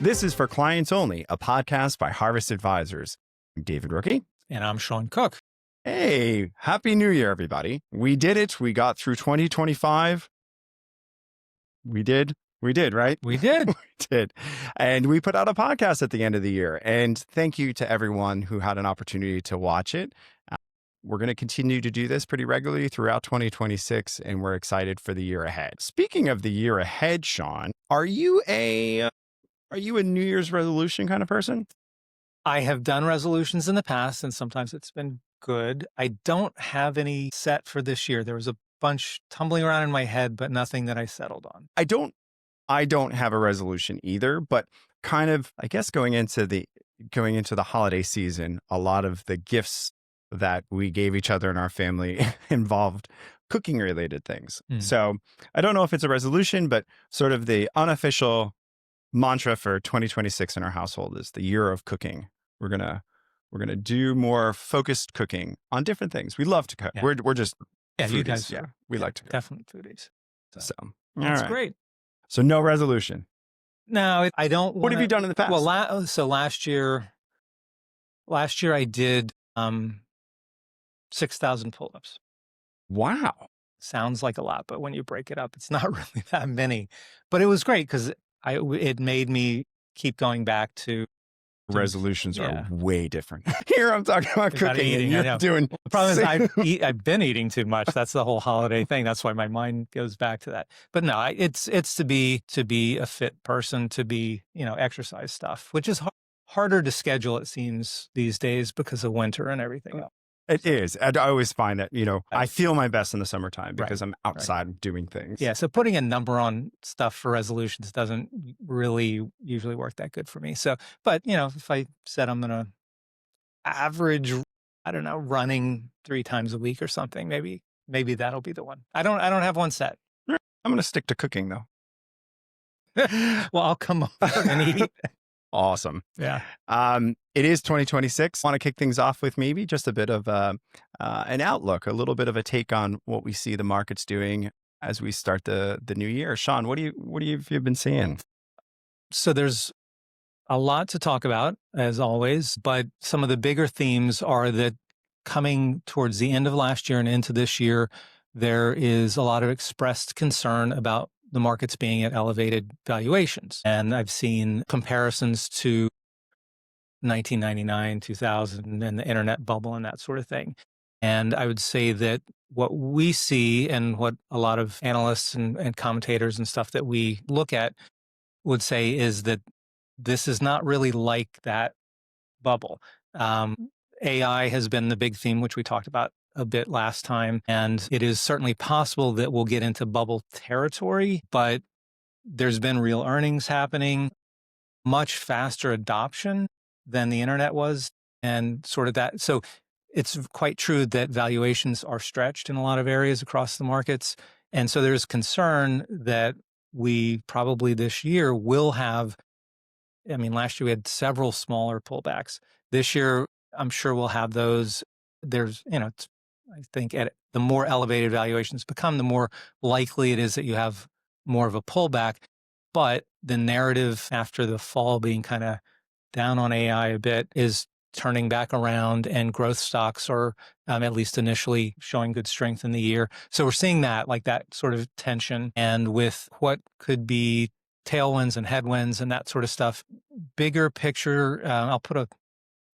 This is For Clients Only, a podcast by Harvest Advisors. I'm David Rookie. And I'm Sean Cook. Hey, Happy New Year, everybody. We did it. We got through 2025. We did, right? We did. We did. And we put out a podcast at the end of the year. And thank you to everyone who had an opportunity to watch it. We're going to continue to do this pretty regularly throughout 2026, and we're excited for the year ahead. Speaking of the year ahead, Sean, are you a New Year's resolution kind of person? I have done resolutions in the past, and sometimes it's been good. I don't have any set for this year. There was a bunch tumbling around in my head, but nothing that I settled on. I don't have a resolution either, but kind of, I guess, going into the holiday season, a lot of the gifts that we gave each other in our family involved cooking related things. So I don't know if it's a resolution, but sort of the unofficial mantra for 2026 in our household is the year of cooking. We're gonna do more focused cooking on different things. We love to cook. Yeah. We're just foodies. You guys we like to cook. Definitely foodies. So That's right. great. So no resolution. No, I don't. What have you done in the past? Well, last year I did 6,000 pull-ups. Wow. Sounds like a lot, but when you break it up, it's not really that many. But it was great because it made me keep going back to Resolutions are way different. Here I'm talking about cooking eating, and you're doing. The problem is I've been eating too much. That's the whole holiday thing. That's why my mind goes back to that. But no, it's to be a fit person, to be, exercise stuff, which is harder to schedule, it seems, these days because of winter and everything else. It is. And I always find that, I feel my best in the summertime because I'm outside doing things. Yeah. So putting a number on stuff for resolutions doesn't really usually work that good for me. So, but if I said I'm going to average, I don't know, running 3 times a week or something, maybe that'll be the one. I don't have one set. I'm going to stick to cooking though. Well, I'll come over and eat. Awesome. Yeah. It is 2026. I want to kick things off with maybe just a bit of an outlook, a little bit of a take on what we see the markets doing as we start the new year. Sean, what have you been seeing? So there's a lot to talk about, as always, but some of the bigger themes are that coming towards the end of last year and into this year, there is a lot of expressed concern about the markets being at elevated valuations. And I've seen comparisons to 1999, 2000, and the internet bubble and that sort of thing. And I would say that what we see and what a lot of analysts and commentators and stuff that we look at would say is that this is not really like that bubble. AI has been the big theme, which we talked about a bit last time. And it is certainly possible that we'll get into bubble territory, but there's been real earnings happening, much faster adoption than the internet was, and sort of that. So it's quite true that valuations are stretched in a lot of areas across the markets. And so there's concern that we probably this year will have, last year we had several smaller pullbacks. This year, I'm sure we'll have those. There's, I think the more elevated valuations become, the more likely it is that you have more of a pullback. But the narrative after the fall being kind of down on AI a bit is turning back around, and growth stocks are at least initially showing good strength in the year. So we're seeing that sort of tension, and with what could be tailwinds and headwinds and that sort of stuff. Bigger picture, I'll put a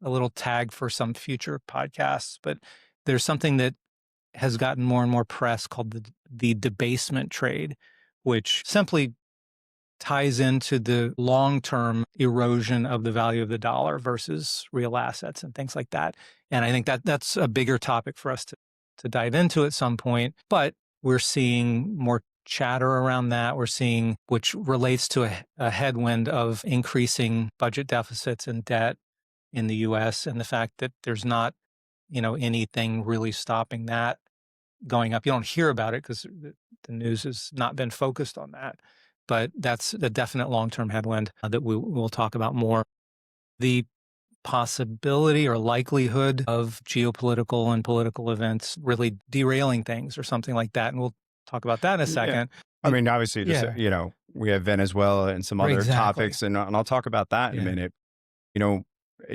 little tag for some future podcasts, but there's something that has gotten more and more press called the debasement trade, which simply ties into the long-term erosion of the value of the dollar versus real assets and things like that. And I think that's a bigger topic for us to dive into at some point. But we're seeing more chatter around that. We're seeing, which relates to a headwind of increasing budget deficits and debt in the U.S. and the fact that there's not anything really stopping that going up. You don't hear about it because the news has not been focused on that, but that's a definite long-term headwind that we'll talk about more. The possibility or likelihood of geopolitical and political events really derailing things or something like that, and we'll talk about that in a second. Yeah. Obviously, just, we have Venezuela and some Right, other exactly. topics, and I'll talk about that in a Yeah. minute. You know,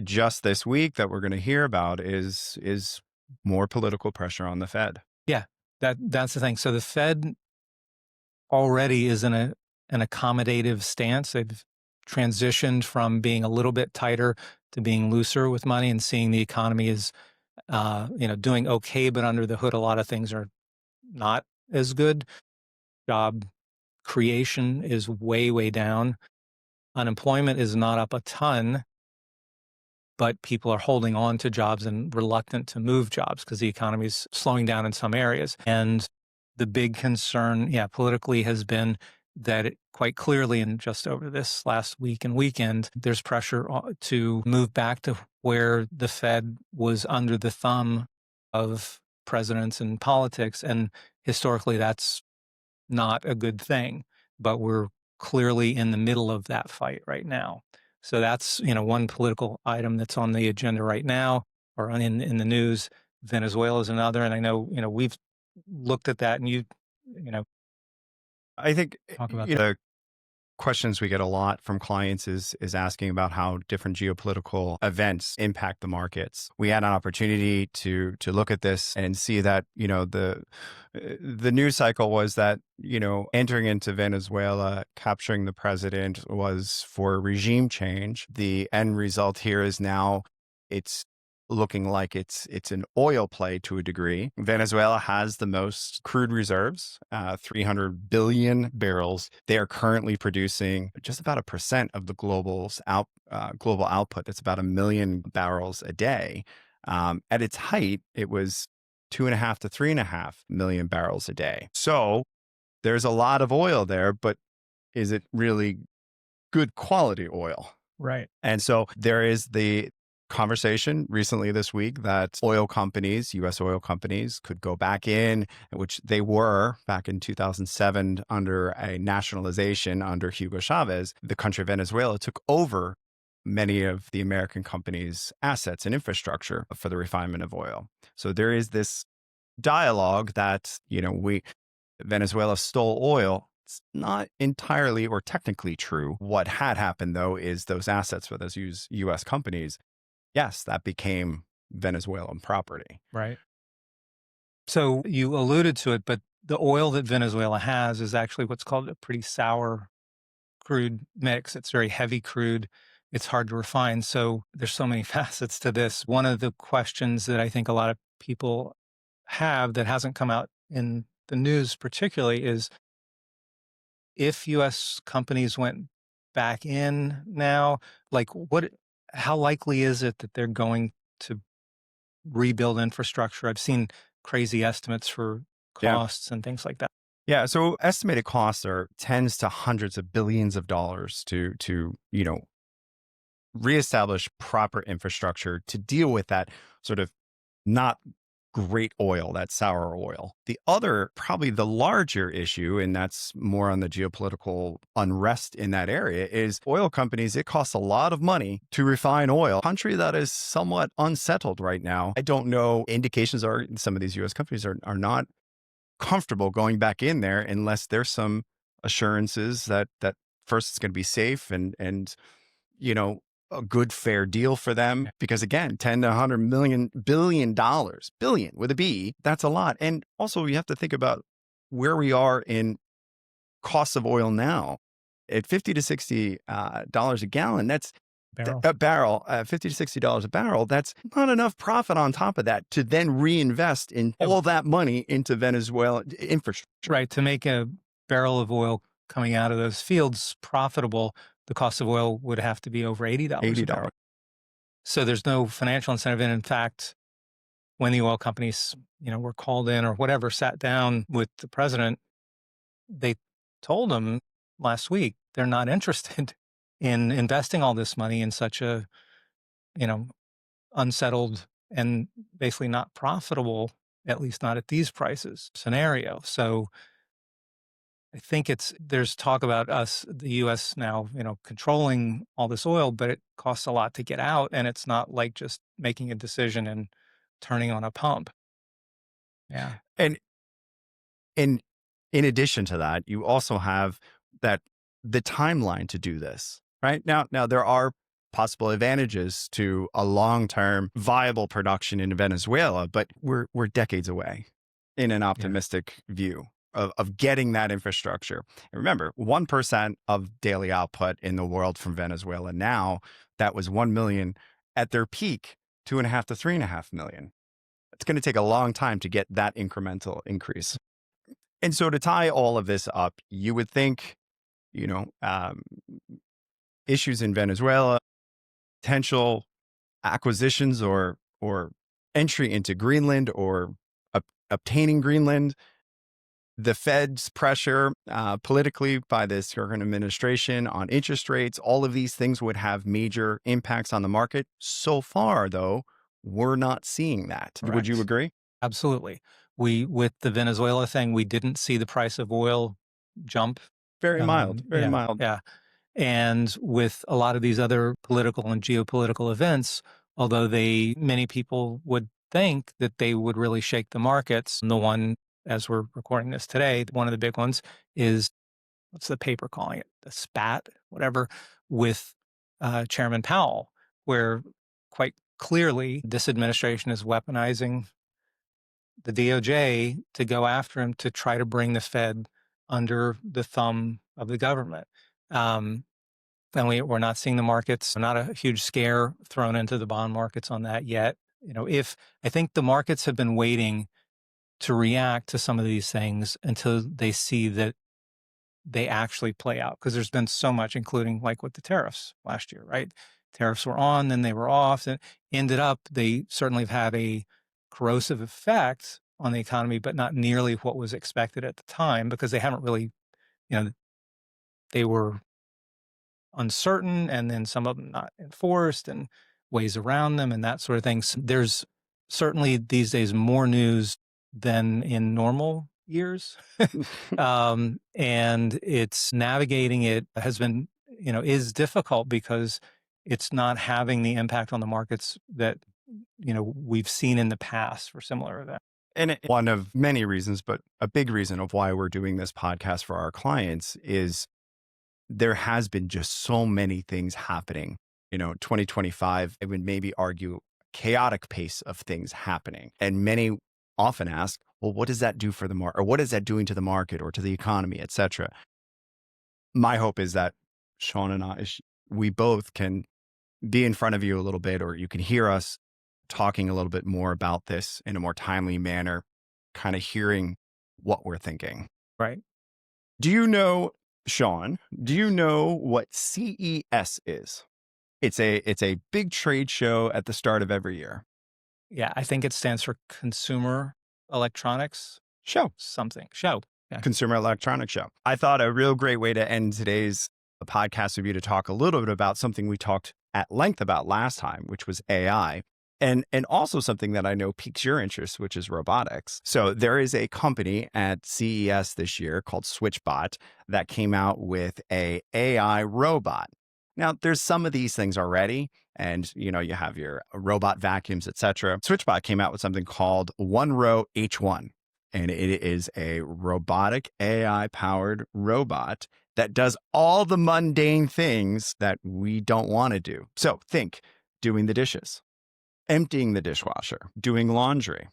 just this week that we're going to hear about is more political pressure on the Fed. Yeah. That's the thing. So the Fed already is in an accommodative stance. They've transitioned from being a little bit tighter to being looser with money and seeing the economy is doing okay, but under the hood, a lot of things are not as good. Job creation is way, way down. Unemployment is not up a ton, but people are holding on to jobs and reluctant to move jobs because the economy is slowing down in some areas. And the big concern, yeah, politically has been that quite clearly, and just over this last week and weekend, there's pressure to move back to where the Fed was under the thumb of presidents and politics. And historically, that's not a good thing, but we're clearly in the middle of that fight right now. So that's, one political item that's on the agenda right now or in the news. Venezuela is another. And I know, we've looked at that and you know, I think talk about that. the questions we get a lot from clients is asking about how different geopolitical events impact the markets. We had an opportunity to look at this and see that the news cycle was that entering into Venezuela, capturing the president was for regime change. The end result here is now it's looking like it's an oil play to a degree. Venezuela has the most crude reserves, 300 billion barrels. They are currently producing just about 1% of the global output. That's about 1 million barrels a day. At its height, it was 2.5 to 3.5 million barrels a day. So there's a lot of oil there, but is it really good quality oil? Right. And so there is the conversation recently this week that oil companies, US oil companies, could go back in, which they were back in 2007 under a nationalization under Hugo Chavez. The country of Venezuela took over many of the American companies' assets and infrastructure for the refinement of oil. So there is this dialogue that, Venezuela stole oil. It's not entirely or technically true. What had happened, though, is those assets for those US companies, yes, that became Venezuelan property. Right. So you alluded to it, but the oil that Venezuela has is actually what's called a pretty sour crude mix. It's very heavy crude. It's hard to refine. So there's so many facets to this. One of the questions that I think a lot of people have that hasn't come out in the news particularly is if US companies went back in now, like how likely is it that they're going to rebuild infrastructure? I've seen crazy estimates for Yeah. costs and things like that. Yeah. So estimated costs are tens to hundreds of billions of dollars to reestablish proper infrastructure to deal with that sort of not great oil, that sour oil. The other, probably the larger issue, and that's more on the geopolitical unrest in that area, is oil companies. It costs a lot of money to refine oil. A country that is somewhat unsettled right now. I don't know. Indications are some of these US companies are not comfortable going back in there unless there's some assurances that first it's going to be safe and you know, a good fair deal for them. Because again, 10 to 100 million billion dollars, billion with a B, that's a lot. And also you have to think about where we are in costs of oil now at 50 to 60 dollars a gallon. That's Barrel. a barrel, 50 to $60 a barrel. That's not enough profit on top of that to then reinvest in Yeah. all that money into Venezuela infrastructure. Right. To make a barrel of oil coming out of those fields profitable, the cost of oil would have to be over $80 a $80. barrel. So there's no financial incentive. And in fact, when the oil companies, were called in or whatever, sat down with the president, they told him last week they're not interested in investing all this money in such a, you know, unsettled and basically not profitable, at least not at these prices scenario. So I think there's talk about the US now, controlling all this oil, but it costs a lot to get out. And it's not like just making a decision and turning on a pump. Yeah. And in addition to that, you also have that the timeline to do this, right? Now there are possible advantages to a long-term viable production in Venezuela, but we're decades away in an Yeah. optimistic view of getting that infrastructure. And remember, 1% of daily output in the world from Venezuela now, that was 1 million at their peak, 2.5 to 3.5 million. It's going to take a long time to get that incremental increase. And so to tie all of this up, you would think, you know, issues in Venezuela, potential acquisitions or entry into Greenland or obtaining Greenland, the Fed's pressure politically by this current administration on interest rates, all of these things would have major impacts on the market. So far, though, we're not seeing that. Would you Correct. agree? Absolutely. With the Venezuela thing, we didn't see the price of oil jump. Very mild, very Yeah, mild. yeah. And with a lot of these other political and geopolitical events, although many people would think that they would really shake the markets, the one, as we're recording this today, one of the big ones is, what's the paper calling it? The spat, whatever, with Chairman Powell, where quite clearly this administration is weaponizing the DOJ to go after him to try to bring the Fed under the thumb of the government. And we're not seeing the markets, not a huge scare thrown into the bond markets on that yet. If I think the markets have been waiting to react to some of these things until they see that they actually play out, because there's been so much, including like with the tariffs last year, right? Tariffs were on, then they were off, and ended up, they certainly have had a corrosive effect on the economy, but not nearly what was expected at the time, because they haven't really, you know, they were uncertain, and then some of them not enforced, and ways around them and that sort of thing. So there's certainly these days more news than in normal years. And it's navigating it has been, is difficult because it's not having the impact on the markets that, we've seen in the past for similar events. And one of many reasons, but a big reason of why we're doing this podcast for our clients is there has been just so many things happening. 2025, I would maybe argue chaotic pace of things happening. And many often ask, well, what does that do for the market? Or what is that doing to the market or to the economy, et cetera? My hope is that Sean and I, we both can be in front of you a little bit, or you can hear us talking a little bit more about this in a more timely manner, kind of hearing what we're thinking. Right. Do you know, Sean, do you know what CES is? It's a big trade show at the start of every year. Yeah, I think it stands for Consumer Electronics Show. Show. Yeah. Consumer Electronics Show. I thought a real great way to end today's podcast would be to talk a little bit about something we talked at length about last time, which was AI. And also something that I know piques your interest, which is robotics. So there is a company at CES this year called Switchbot that came out with a AI robot. Now, there's some of these things already, and you have your robot vacuums, et cetera. Switchbot came out with something called One Row H1, and it is a robotic AI-powered robot that does all the mundane things that we don't want to do. So think doing the dishes, emptying the dishwasher, doing laundry.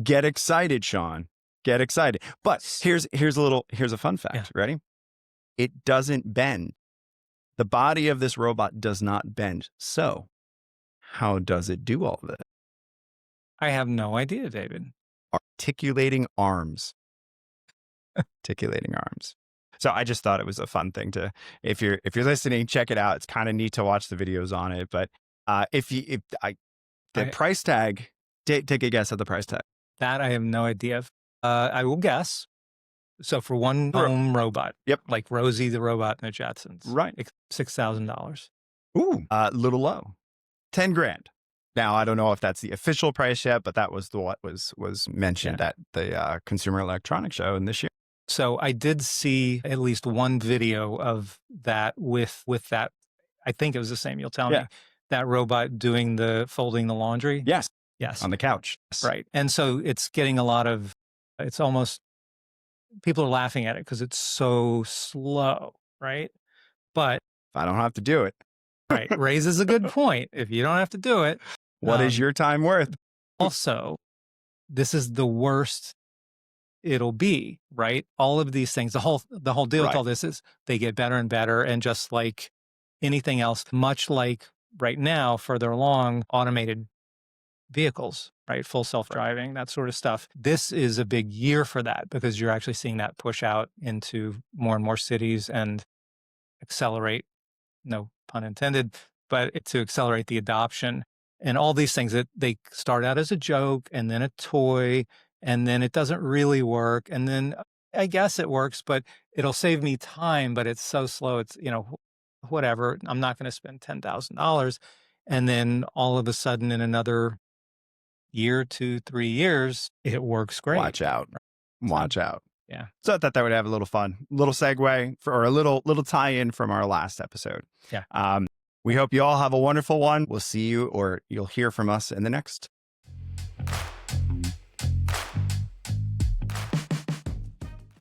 Get excited, Sean. Get excited. But here's a fun fact. Yeah. Ready? It doesn't bend. The body of this robot does not bend. So how does it do all of it? I have no idea, David. Articulating arms. Articulating arms. So I just thought it was a fun thing to, if you're listening, check it out. It's kind of neat to watch the videos on it. But the price tag, take a guess at the price tag. That I have no idea. I will guess. So for one home robot, yep, like Rosie the robot in the Jetsons, right, $6,000. Ooh, little low, $10,000. Now I don't know if that's the official price yet, but that was what was mentioned at the Consumer Electronics Show in this year. So I did see at least one video of that with that. I think it was the same. You'll tell me. That robot doing folding the laundry. Yes. Yes. On the couch. Right. And so it's getting it's almost, people are laughing at it because it's so slow, right? But If I don't have to do it, right, raises a good point. If you don't have to do it, what is your time worth? also, this is the worst it'll be, right? All of these things, the whole deal with Right. all this is they get better and better, and just like anything else, much like right now, further along, automated vehicles, right? Full Right. self-driving, that sort of stuff. This is a big year for that because you're actually seeing that push out into more and more cities and accelerate, no pun intended, but to accelerate the adoption and all these things that they start out as a joke and then a toy and then it doesn't really work. And then I guess it works, but it'll save me time, but it's so slow. It's, whatever. I'm not going to spend $10,000. And then all of a sudden in another year, 2, 3 years, it works great. Watch out. So, Watch out. yeah. So I thought that would have a little fun, little segue or a little tie-in from our last episode. Yeah. We hope you all have a wonderful one. We'll see you, or you'll hear from us in the next